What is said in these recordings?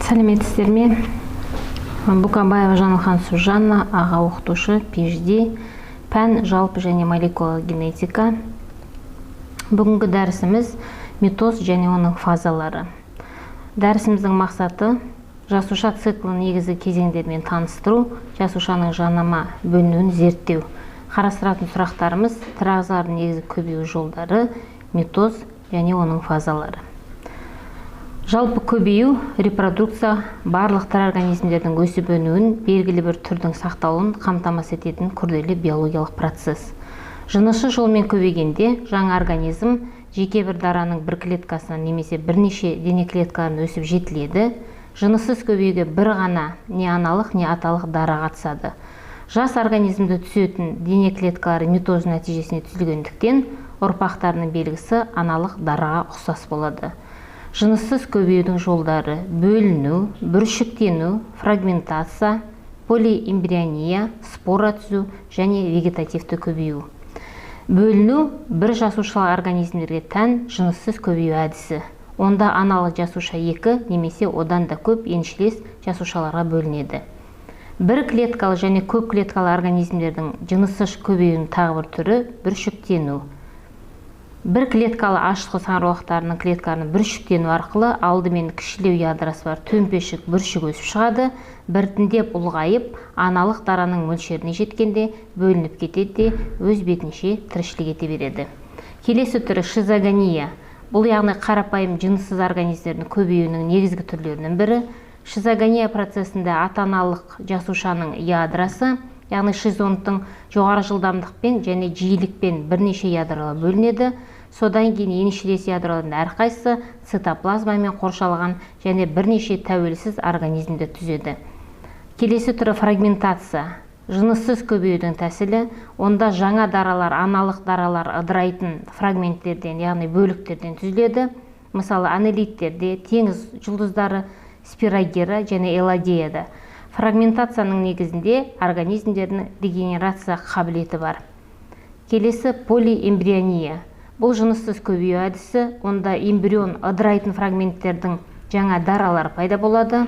Сәлеметсіздер ме? Буканбаева Жанылхан Сужанна, аға оқытушы, PhD, пән жалпы және молекула генетика. Бүгінгі дәрісіміз митоз және оның фазалары. Дәрісіміздің мақсаты жасуша циклын негізгі кезеңдермен таныстыру, жасушаның жанама бөлінуін зерттеу. Қарастыратын сұрақтарымыз тірі ағзалардың негізгі көбею жолдары, митоз және оның фазалары. Жалпы көбею, репродукция барлық тірі организмдердің өсіп өнуін, белгілі бір түрдің сақталуын қамтамасыз ететін күрделі биологиялық процесс. Жынышы жолмен көбейгенде жаңа организм жеке бір дараның бір клеткасынан немесе бірнеше дене клеткаларын өсіп жетіледі. Жыныссыз көбеюге бір ғана не аналық, не аталық дара қатысады. Жас организмді түсетін дене клеткалары митоз нәтижесінде түзілгендіктен ұрпақтарының белгісі аналық дараға ұқсас болады. Жыныссыз көбеюдің жолдары бөліну, бүршіктену, фрагментация, полиэмбриония, спора түзу және вегетативті көбею. Бөліну бір жасушалы организмдерге тән жыныссыз көбею әдісі. Онда аналық жасуша 2 немесе одан да көп еншілес жасушаларға бөлінеді. Бір клеткалы және көп клеткалы организмдердің жыныссыз көбеюінің тағы бір түрі бүршіктену. Бір клеткалы ашытқы саңырауқұлақтарының клеткаларының бүршіктену арқылы алдымен кішілеу ядросы бар төмпешік бүршік өсіп шығады, біртіндеп ұлғайып, аналық дараның мөлшеріне жеткенде бөлініп кетеді, өз бетінше тіршілік ете береді. Келесі түрі шизогония. Бұл яғни қарапайым жыныссыз организмдердің көбеюінің негізгі түрлерінің бірі. Шизогония процесінде ата-аналық жасушаның ядросы, яғни шизонттың жоғары жылдамдықпен және жиілікпен бірнеше ядролар бөлінеді. Содан кейін еншілес ядролардың әрқайсысы цитоплазмамен қоршалған және бірнеше тәуелсіз организмдер түзеді. Келесі түрі фрагментация. Жыныссыз көбеюдің тәсілі, онда жаңа даралар, аналық даралар ыдырайтын фрагменттерден, яғни бөліктерден түзіледі. Мысалы, анелиттерде, теңіз жұлдыздары, спирогера және элодеяда. Фрагментацияның негізінде организмдердің регенерация қабілеті бар. Келесі полиэмбриония. Бұл жыныссыз көбею әдісі, онда эмбрион ыдырайтын фрагменттердің жаңа даралар пайда болады.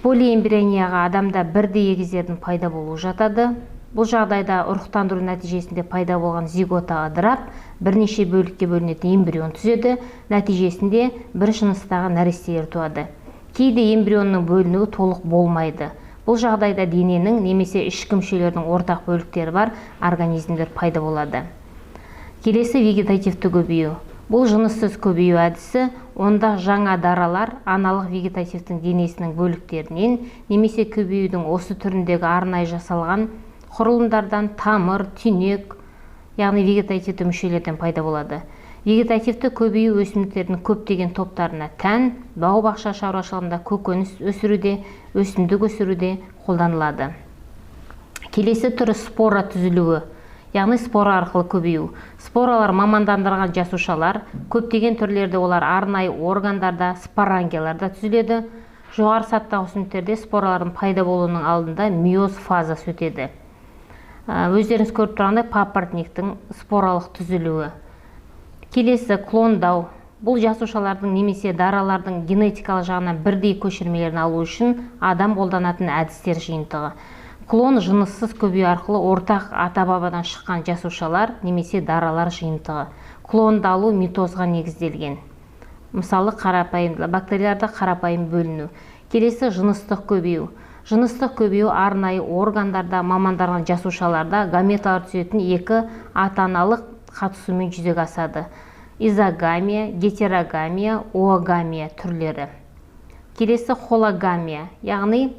Полиэмбрионияға адамда бірдей егіздердің пайда болуы жатады. Бұл жағдайда ұрықтандыру нәтижесінде пайда болған зигота ыдырап, бірнеше бөлікке бөлінетін эмбрион түзеді, нәтижесінде бір жыныстағы нәрестелер туады. Кейде эмбрионның бөлінуі толық болмайды. Бұл жағдайда дененің немесе ішкі мүшелердің ортақ бөліктері бар организмдер пайда болады. Келесі вегетативті көбею. Бұл жыныссыз көбею әдісі, онда жаңа даралар аналық вегетативтің денесінің бөліктерінен немесе көбеюдің осы түріндегі арнайы жасалған құрылымдардан тамыр, түйнек, яғни вегетативті мүшелерден пайда болады. Вегетативті көбею өсімдіктердің көптеген топтарына тән, бау-бақша шаруашылығында көкөніс өсіруде, өсімдік өсіруде қолданылады. Келесі түрі спора түзілуі, яғни спора арқылы көбею. Споралар мамандандырылған жасушалар, көптеген түрлерде олар арнайы органдарда, спорангияларда түзіледі. Жоғары саттағы өсімдіктерде споралардың пайда болуының алдында миоз фазасы өтеді. Өздеріңіз көріп тұрғандай папоротниктің споралық түзілуі. Келесі клондау. Бұл жасушалардың немесе даралардың генетикалық жағынан бірдей көшірмелерін алу үшін адам қолданатын әдістер жиынтығы. Клон жыныссыз көбею арқылы ортақ ата-бабадан шыққан жасушалар немесе даралар жиынтығы. Клондалу митозға негізделген. Мысалы, бактерияларда қарапайым бөліну. Келесі жыныстық көбею. Жыныстық көбею арнайы органдарда, мамандырылған жасушаларда гаметалар түзетін екі ата-аналық қатысумен жүзеге асады. Изогамия, гетерогамия, оогамия түрлері. Келесі хологамия, яғни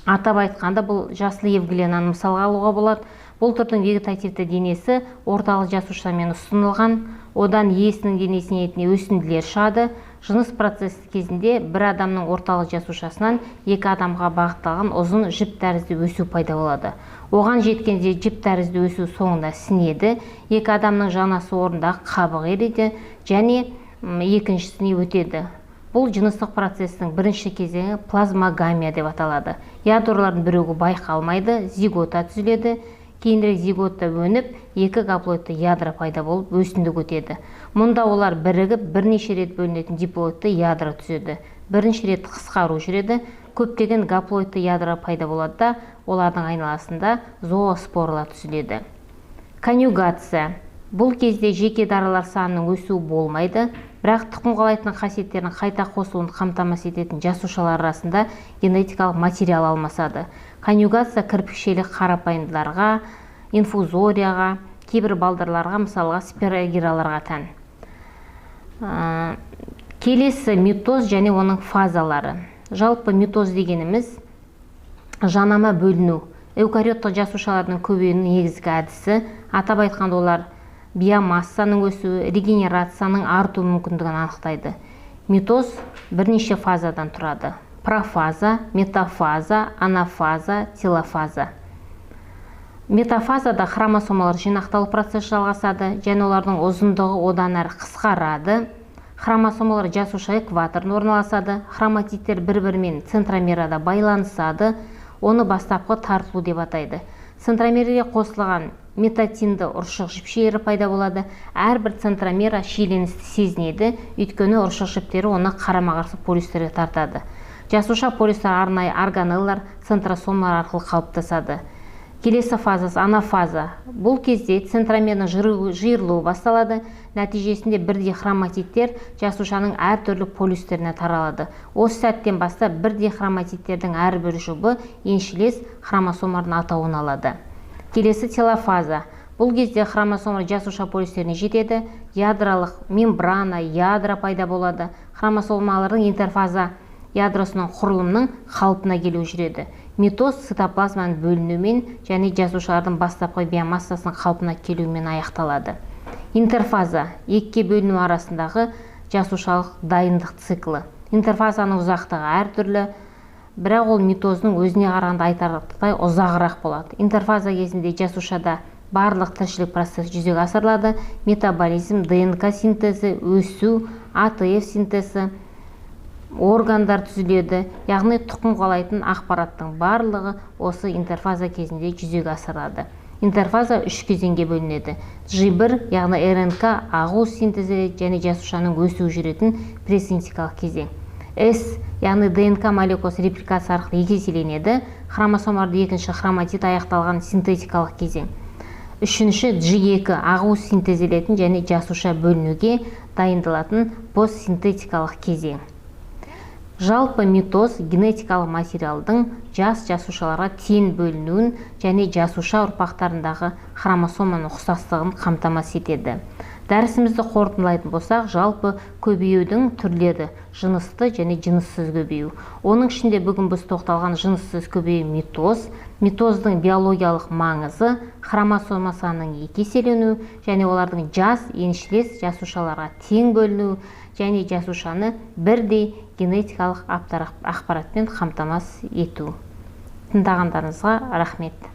атап айтқанда бұл жасыл евгленаны мысалға алуға болады. Бұл түрдің вегетативті денесі орталық жасушамен ұсынылған, одан иесінің денесіне өсінділер шығады. Жыныс процесі кезінде бір адамның орталық жасушасынан екі адамға бағытталған ұзын жіп тәрізді өсу пайда болады. Оған жеткенде жіп тәрізді өсу соңында сінеді, екі адамның жанасы орындағы қабық ериді және екіншісіне өтеді. Бұл жыныстық процестің бірінші кезеңі плазмогамия деп аталады. Ядролардың бірігуі байқалмайды, зигота түзіледі. Кейінірек зиготта өніп, екі гаплоидты ядро пайда болып өсімдік өтеді. Мұнда олар бірігіп бірнеше рет бөлінетін диплоидты ядро түзеді. бірінші рет қысқару жүреді, көптеген гаплоидты ядро пайда болады да, олардың айналасында зооспорлар түзіледі. Конъюгация. Бұл кезде жеке даралар санының өсуі болмайды, бірақ тұқым қуалайтын қасиеттерінің қайта қосылуын қамтамасыз ететін жасушалар арасында генетикалық материал алмасады. Конъюгация кірпікшелі қарапайымдыларға, инфузорияға, кейбір балдырларға, мысалға спирогираларға тән. Келесі митоз және оның фазалары. Жалпы митоз дегеніміз жанама бөліну. Эукариоттық жасушалардың көбеюінің негізгі әдісі, атап айтқанда олар биомассаның өсуі, регенерацияның арту мүмкіндігін анықтайды. Митоз бірнеше фазадан тұрады. Профаза, метафаза, анафаза, телофаза. Метафазада хромосомалар жинақталу процесі жалғасады, және олардың ұзындығы одан әрі қысқарады. Хромосомалар жасуша экваторында орналасады. Хроматидтер бір-бірімен центромерада байланысады. Оны бастапқы тартылу деп атайды. Центромерге қосылған метатинді ұршық жіпшелері пайда болады. Әрбір центромера шиеленісті сезінеді, өйткені ұршық жіптері оны қарама-қарсы полюстерге тартады. Жасуша полюстер арнайы органеллар центросомалар арқылы қалыптасады. Келесі фазасы анафаза. Бұл кезде центромердің жиырылуы басталады. Нәтижесінде бірдей хроматидтер жасушаның әртүрлі полюстеріне таралады. Осы сәттен бастап бірдей хроматидтердің әрбір жұбы еншілес хромосомалардың атауын алады. Келесі телофаза. Бұл кезде хромосомалар жасуша полюстеріне жетеді, ядролық мембрана, ядро пайда болады. Хромосомалардың интерфаза ядросының құрылымның қалпына келу жүреді. Митоз цитоплазманың бөлінуімен және жасушалардың бастапқы биомассасының қалпына келуімен аяқталады. Интерфаза – екіге бөліну арасындағы жасушалық дайындық циклы. Интерфазаның ұзақтығы әртүрлі, бірақ ол митоздың өзіне қарағанда айтарлықтай ұзағырақ болады. Интерфаза кезінде жасушада барлық тіршілік процесі жүзеге асырылады. Метаболизм, ДНК синтезі, өсу, АТФ синтезі, органдар түзіледі. Яғни тұқым қуалайтын ақпараттың барлығы осы интерфаза кезінде жүзеге асырылады. Интерфаза 3 кезеңге бөлінеді. G1, яғни РНК ағу синтезі және жасушаның өсуі жүретін пресинтикалық кезең. S, яғни ДНК молекуласы репликация арқылы еселенеді. Хромосомаларды екінші хроматид аяқталған синтетикалық кезең. Үшінші G2 ағу синтезделетін және жасуша бөлінуге дайындалатын постсинтетикалық кезең. Жалпы митоз генетикалық материалдың жас жасушаларға тең бөлінуін және жасуша ұрпақтарындағы хромосоманың ұқсастығын қамтамасыз етеді. Дәрісімізді қорытындылайтын болсақ, жалпы көбеюдің түрлері жынысты және жыныссыз көбею. Оның ішінде бүгін біз тоқталған жыныссыз көбею митоз, митоздың биологиялық маңызы, хромосома санының екі еселенуі және олардың жас еншілес жасушаларға тең бөлінуі және жасушаны бірдей генетикалық ақпаратпен қамтамасыз ету. Тыңдағандарыңызға рахмет.